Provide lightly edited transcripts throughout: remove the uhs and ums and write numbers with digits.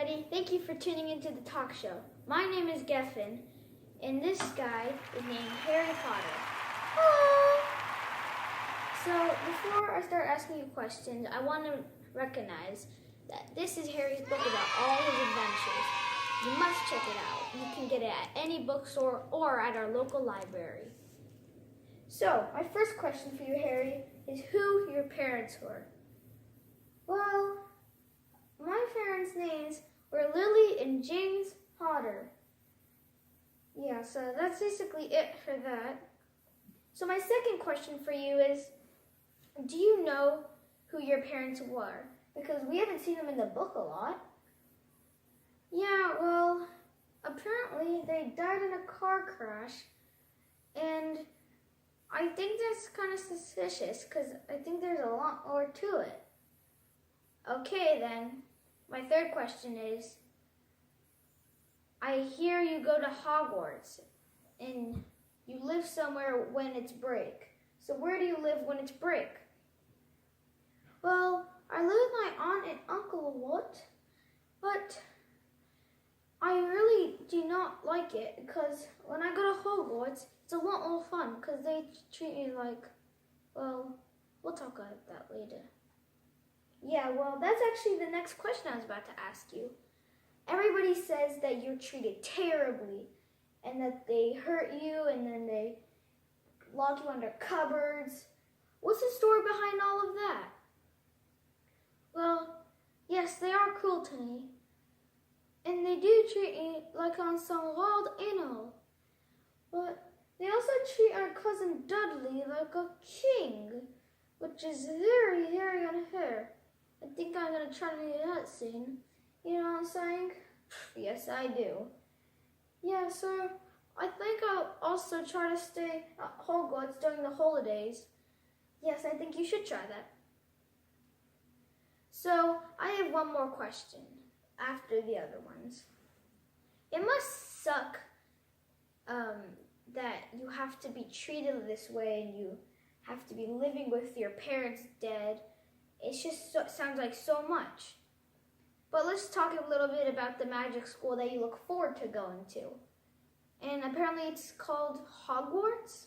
everybody. Thank you for tuning into the talk show. My name is Geffen, and this guy is named Harry Potter. Hello! So, before I start asking you questions, I want to recognize that this is Harry's book about all his adventures. You must check it out. You can get it at any bookstore or at our local library. So, my first question for you, Harry, is who your parents were? Well, my parents' names were Lily and James Potter. Yeah, so that's basically it for that. So my second question for you is, do you know who your parents were? Because we haven't seen them in the book a lot. Yeah, well, apparently they died in a car crash, and I think that's kind of suspicious because I think there's a lot more to it. Okay, then. My third question is, I hear you go to Hogwarts, and you live somewhere when it's break. So where do you live when it's break? Well, I live with my aunt and uncle a lot, but I really do not like it because when I go to Hogwarts, it's a lot more fun because they treat me like, well, we'll talk about that later. Yeah, well, that's actually the next question I was about to ask you. Everybody says that you're treated terribly and that they hurt you and then they lock you under cupboards. What's the story behind all of that? Well, yes, they are cruel to me. And they do treat me like I'm some wild animal. But they also treat our cousin Dudley like a king, which is very, very unfair. I think I'm going to try to do that soon. You know what I'm saying? Yes, I do. Yeah, so I think I'll also try to stay at Hogwarts during the holidays. Yes, I think you should try that. So, I have one more question after the other ones. It must suck that you have to be treated this way and you have to be living with your parents dead. It just sounds like so much. But let's talk a little bit about the magic school that you look forward to going to. And apparently it's called Hogwarts?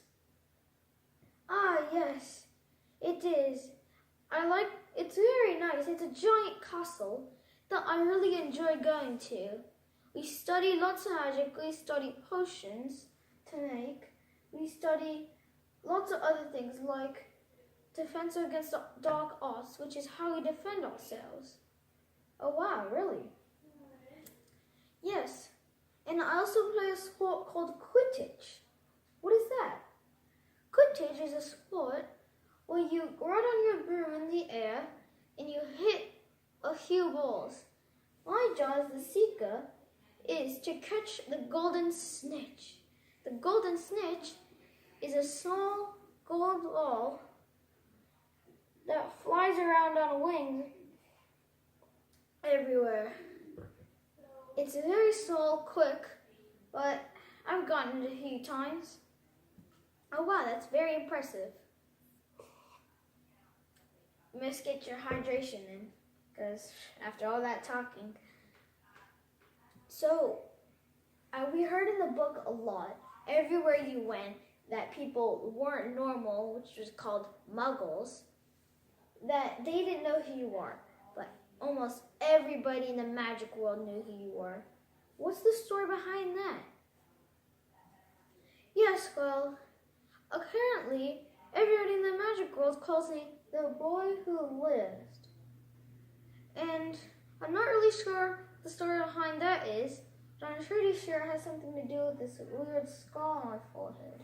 Ah, yes, it is. It's very nice. It's a giant castle that I really enjoy going to. We study lots of magic. We study potions to make. We study lots of other things like defense against dark arts, which is how we defend ourselves. Oh wow, really? Yes. And I also play a sport called Quidditch. What is that? Quidditch is a sport where you ride on your broom in the air and you hit a few balls. My job as the seeker is to catch the golden snitch. The golden snitch is a small gold ball that flies around on wings everywhere. It's very small, quick, but I've gotten it a few times. Oh wow, that's very impressive. You must get your hydration in, because after all that talking. So, we heard in the book a lot, everywhere you went, that people weren't normal, which was called muggles, that they didn't know who you were, but almost everybody in the magic world knew who you were. What's the story behind that? Yes, well, apparently everybody in the magic world calls me the boy who lived. And I'm not really sure the story behind that is, but I'm pretty sure it has something to do with this weird scar on my forehead.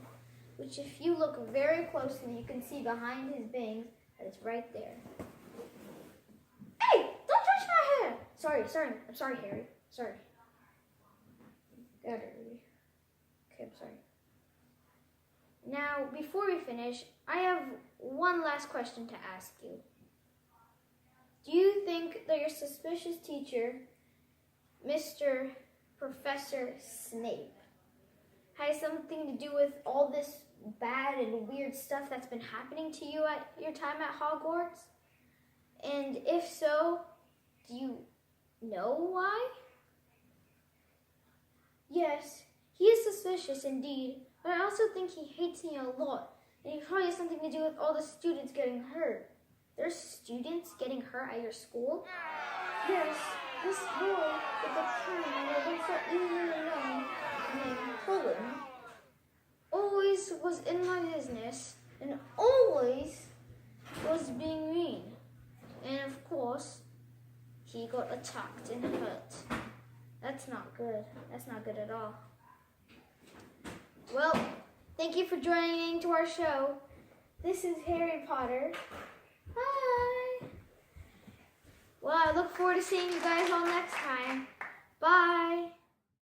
Which if you look very closely, you can see behind his bangs that it's right there. Hey, don't touch my hair! I'm sorry, Harry. Sorry. Got it, Ruby. Okay, I'm sorry. Now, before we finish, I have one last question to ask you. Do you think that your suspicious teacher, Mr. Professor Snape, has something to do with all this bad and weird stuff that's been happening to you at your time at Hogwarts? And if so, do you know why? Yes, he is suspicious indeed, but I also think he hates me a lot, and he probably has something to do with all the students getting hurt. There's students getting hurt at your school? Yes, this boy with the camera that looks so easily known named Cullen always was in my business and always was being mean. And of course, he got attacked and hurt. That's not good. That's not good at all. Well, thank you for joining to our show. This is Harry Potter. Bye. Well, I look forward to seeing you guys all next time. Bye.